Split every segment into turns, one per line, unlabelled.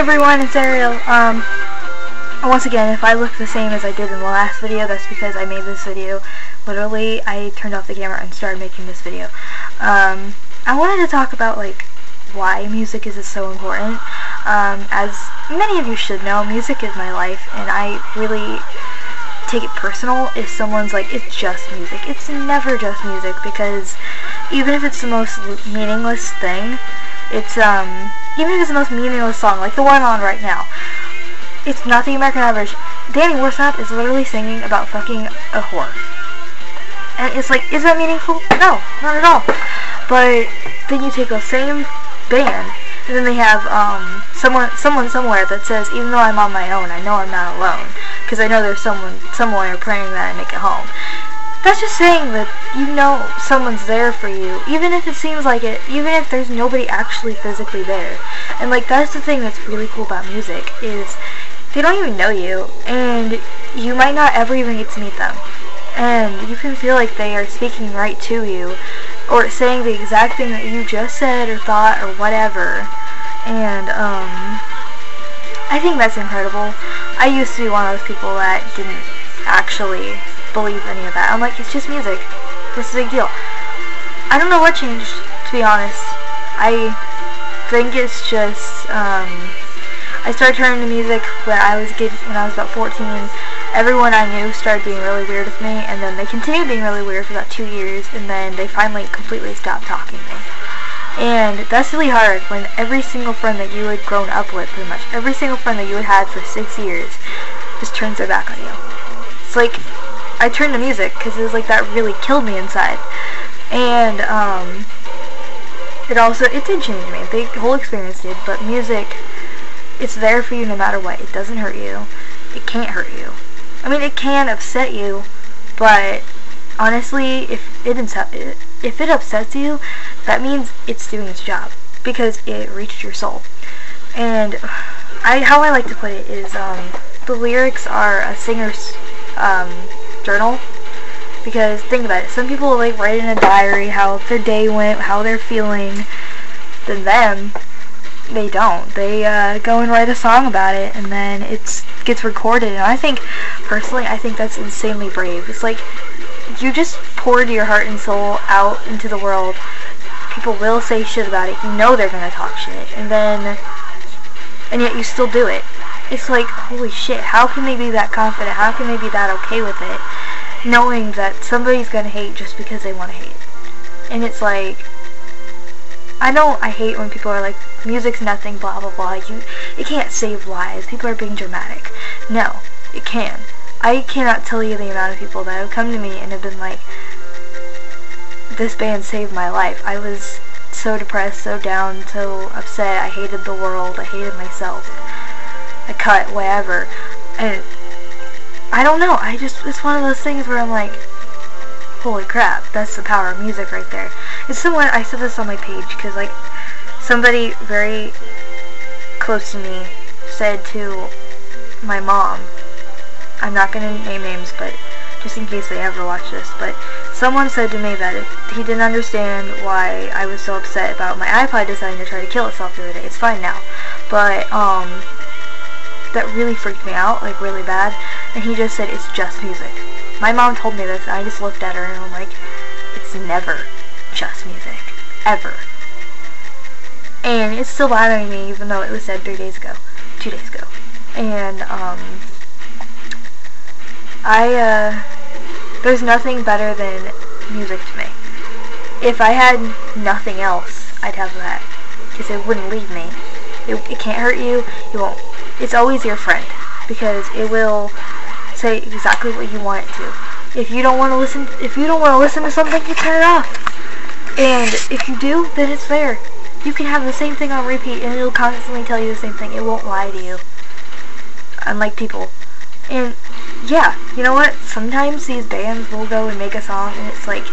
Everyone, it's Ariel. Once again, if I look the same as I did in the last video, that's because I made this video. Literally, I turned off the camera and started making this video. I wanted to talk about, like, why music is so important. As many of you should know, music is my life, and I really take it personal if someone's like, it's just music. It's never just music, because even if it's the most meaningless thing, it's, even if it's the most meaningless song, like the one on right now, it's not the American average. Danny Worsnap is literally singing about fucking a whore. And it's like, is that meaningful? No, not at all. But then you take the same band, and then they have someone somewhere that says, even though I'm on my own, I know I'm not alone, because I know there's someone somewhere praying that I make it home. That's just saying that you know someone's there for you, even if it seems like it, even if there's nobody actually physically there. And like, that's the thing that's really cool about music, is they don't even know you, and you might not ever even get to meet them. And you can feel like they are speaking right to you, or saying the exact thing that you just said or thought or whatever. And I think that's incredible. I used to be one of those people that didn't actually believe any of that. I'm like, it's just music. What's the big deal? I don't know what changed, to be honest. I think it's just, I started turning to music when I was about 14. Everyone I knew started being really weird with me, and then they continued being really weird for about 2 years, and then they finally completely stopped talking to me. And that's really hard when every single friend that you had grown up with, pretty much, every single friend that you had had for 6 years, just turns their back on you. It's like, I turned to music, because it was like, that really killed me inside. And, it did change me. The whole experience did, but music, it's there for you no matter what. It doesn't hurt you. It can't hurt you. I mean, it can upset you, but honestly, if it upsets you, that means it's doing its job, because it reached your soul. And how I like to put it is, the lyrics are a singer's journal, because think about it, some people like write in a diary how their day went, how they're feeling. Then them, they don't. They go and write a song about it, and then it gets recorded. And I think, personally, I think that's insanely brave. It's like, you just poured your heart and soul out into the world. People will say shit about it. You know they're gonna talk shit, and yet you still do it. It's like, holy shit, how can they be that confident? How can they be that okay with it, knowing that somebody's gonna hate just because they want to hate? And it's like, I hate when people are like, music's nothing, blah blah blah, it can't save lives, people are being dramatic. No, it can. I cannot tell you the amount of people that have come to me and have been like, this band saved my life. I was so depressed, so down, so upset, I hated the world, I hated myself, I cut, whatever. And I don't know, it's one of those things where I'm like, holy crap, that's the power of music right there. It's someone, I said this on my page, because like, somebody very close to me said to my mom, I'm not going to name names, but just in case they ever watch this, but someone said to me that he didn't understand why I was so upset about my iPod deciding to try to kill itself the other day. It's fine now, but that really freaked me out, like really bad, and he just said, it's just music. My mom told me this, and I just looked at her and I'm like, it's never just music. Ever. And it's still bothering me, even though it was said 2 days ago. And, there's nothing better than music to me. If I had nothing else, I'd have that, because it wouldn't leave me. It can't hurt you, it won't. It's always your friend, because it will say exactly what you want it to. If you don't want to listen to something, you turn it off. And if you do, then it's there. You can have the same thing on repeat, and it'll constantly tell you the same thing. It won't lie to you. Unlike people. And yeah, you know what? Sometimes these bands will go and make a song, and it's like,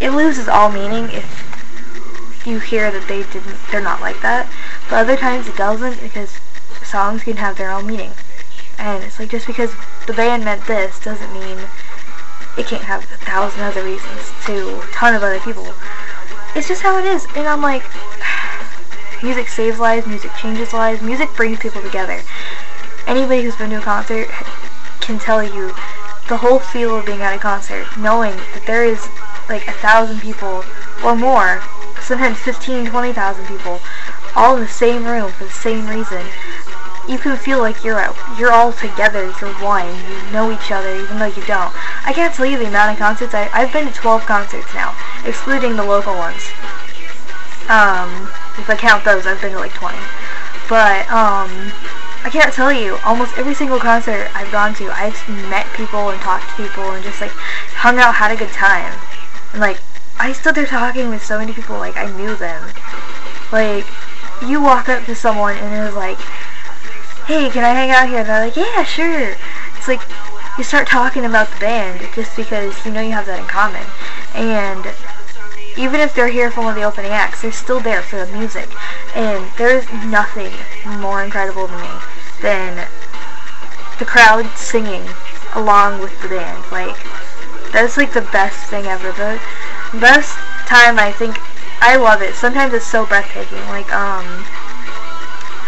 it loses all meaning if you hear that they're not like that. But other times it doesn't, because songs can have their own meaning. And it's like, just because the band meant this doesn't mean it can't have 1,000 other reasons to a ton of other people. It's just how it is. And I'm like, Music saves lives, music changes lives, music brings people together. Anybody who's been to a concert can tell you the whole feel of being at a concert, knowing that there is like 1,000 people or more, sometimes 15, 20,000 people, all in the same room for the same reason. You can feel like you're all together, you're one, you know each other, even though you don't. I can't tell you the amount of concerts. I've been to 12 concerts now, excluding the local ones. If I count those, I've been to like 20. But, I can't tell you, almost every single concert I've gone to, I've met people and talked to people and just like hung out, had a good time. And like, I stood there talking with so many people like I knew them. Like, you walk up to someone and it was like, hey, can I hang out here? And they're like, yeah, sure. It's like, you start talking about the band just because you know you have that in common. And even if they're here for one of the opening acts, they're still there for the music. And there's nothing more incredible to me than the crowd singing along with the band. Like, that's like the best thing ever. The best time, I think, I love it. Sometimes it's so breathtaking. Like,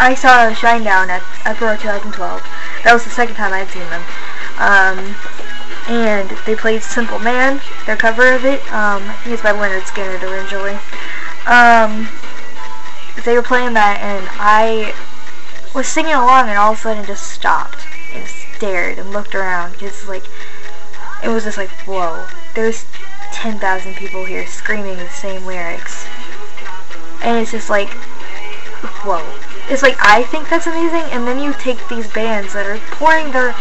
I saw Shinedown at Pro 2012. That was the second time I'd seen them. And they played Simple Man, their cover of it. I think it's by Leonard Skinner originally. They were playing that, and I was singing along, and all of a sudden just stopped and stared and looked around, because like, it was just like, whoa, there's 10,000 people here screaming the same lyrics. And it's just like, whoa. It's like, I think that's amazing, and then you take these bands that are pouring their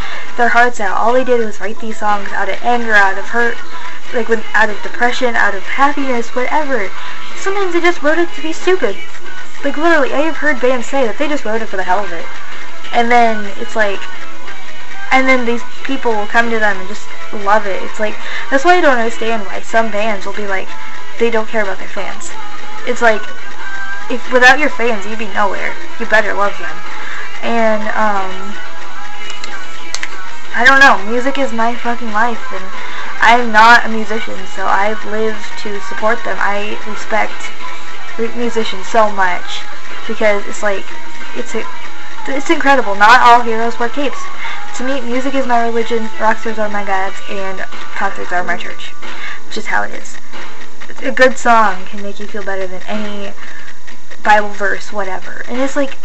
hearts out. All they did was write these songs out of anger, out of hurt, like out of depression, out of happiness, whatever. Sometimes they just wrote it to be stupid. Like, literally, I have heard bands say that they just wrote it for the hell of it. And then it's like, and then these people will come to them and just love it. It's like, that's why I don't understand why some bands will be like, they don't care about their fans. It's like, if without your fans, you'd be nowhere. You better love them. And, I don't know. Music is my fucking life, and I'm not a musician, so I live to support them. I respect musicians so much, because it's like, it's incredible. Not all heroes wear capes. To me, music is my religion, rock stars are my gods, and concerts are my church. Which is how it is. A good song can make you feel better than any Bible verse, whatever. And it's like,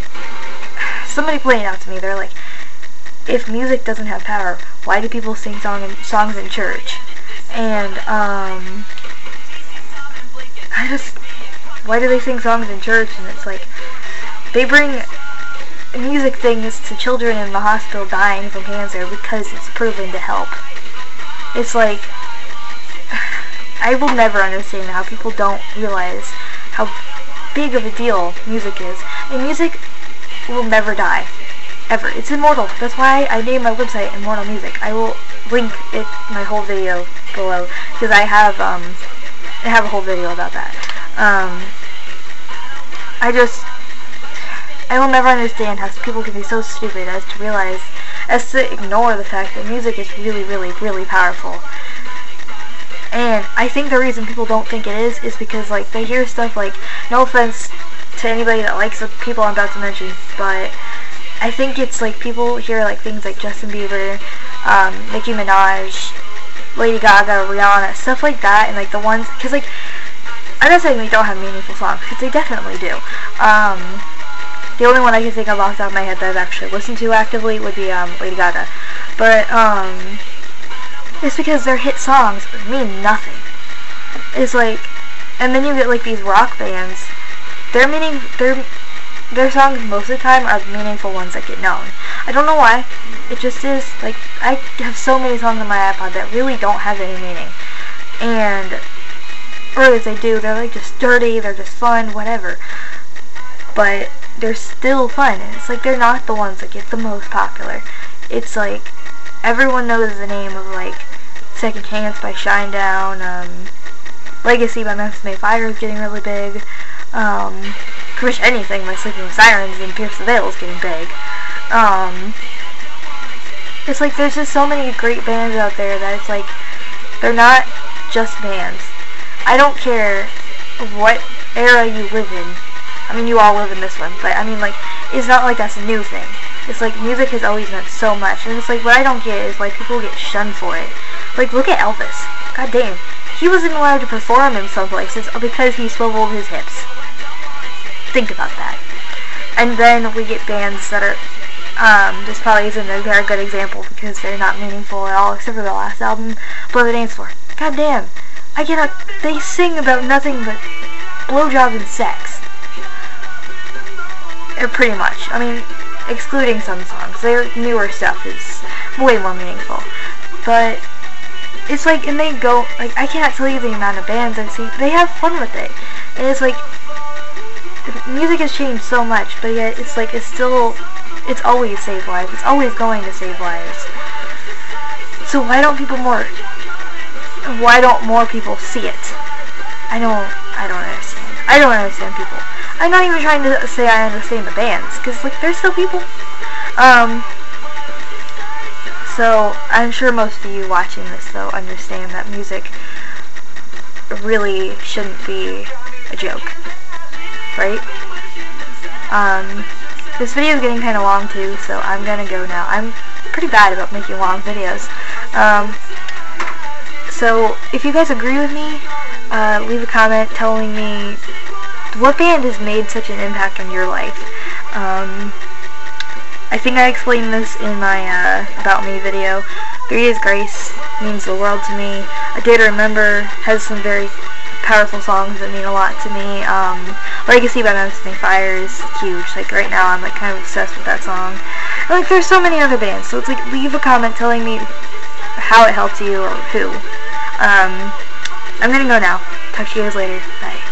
somebody pointed out to me, they're like, if music doesn't have power, why do people sing songs in church? And, why do they sing songs in church? And it's like, they bring music things to children in the hospital dying from cancer because it's proven to help. It's like, I will never understand how people don't realize how big of a deal music is. And music will never die. Ever. It's immortal. That's why I named my website Immortal Music. I will link it, my whole video below, because I have a whole video about that. I will never understand how people can be so stupid as to ignore the fact that music is really, really, really powerful. And I think the reason people don't think it is because, like, they hear stuff like, no offense to anybody that likes the people I'm about to mention, but I think it's like people hear like things like Justin Bieber, Nicki Minaj, Lady Gaga, Rihanna, stuff like that, and like the ones, because like, I'm not saying they don't have meaningful songs, because they definitely do. The only one I can think of off the top of my head that I've actually listened to actively would be Lady Gaga. But it's because their hit songs mean nothing. It's like, and then you get like these rock bands. Their songs most of the time are the meaningful ones that get known. I don't know why. It just is. Like, I have so many songs on my iPod that really don't have any meaning. Or if they do, they're like just dirty, they're just fun, whatever. But they're still fun, and it's like they're not the ones that get the most popular. It's like, everyone knows the name of like Second Chance by Shinedown, Legacy by Memphis May Fire is getting really big. Pretty much anything by Sleeping with Sirens and Pierce the Veil is getting big. It's like there's just so many great bands out there that it's like, they're not just bands. I don't care what era you live in. I mean, you all live in this one, but I mean, like, it's not like that's a new thing. It's like music has always meant so much, and it's like what I don't get is like people get shunned for it. Like, look at Elvis. God damn, he wasn't allowed to perform in some places because he swiveled his hips. Think about that. And then we get bands that are, this probably isn't a very good example because they're not meaningful at all, except for the last album, Blow the Dance Floor. God damn, I cannot, they sing about nothing but blowjobs and sex. Pretty much. I mean, excluding some songs. Their newer stuff is way more meaningful. But it's like, and they go, like, I can't tell you the amount of bands I've seen. They have fun with it. And it's like, music has changed so much, but yet it's like, it's always saved lives. It's always going to save lives. So why don't more people see it? I don't understand. I don't understand people. I'm not even trying to say I understand the bands, because, like, they're still people. So, I'm sure most of you watching this, though, understand that music really shouldn't be a joke. Right? This video is getting kind of long, too, so I'm gonna go now. I'm pretty bad about making long videos. So, if you guys agree with me, leave a comment telling me what band has made such an impact on your life. I think I explained this in my About Me video. 3 Days Grace means the world to me. A Day to Remember has some very powerful songs that mean a lot to me. Legacy by Memphis Fire is huge. Like, right now I'm like kind of obsessed with that song. And, like, there's so many other bands, so it's like, leave a comment telling me how it helped you or who. I'm gonna go now. Talk to you guys later. Bye.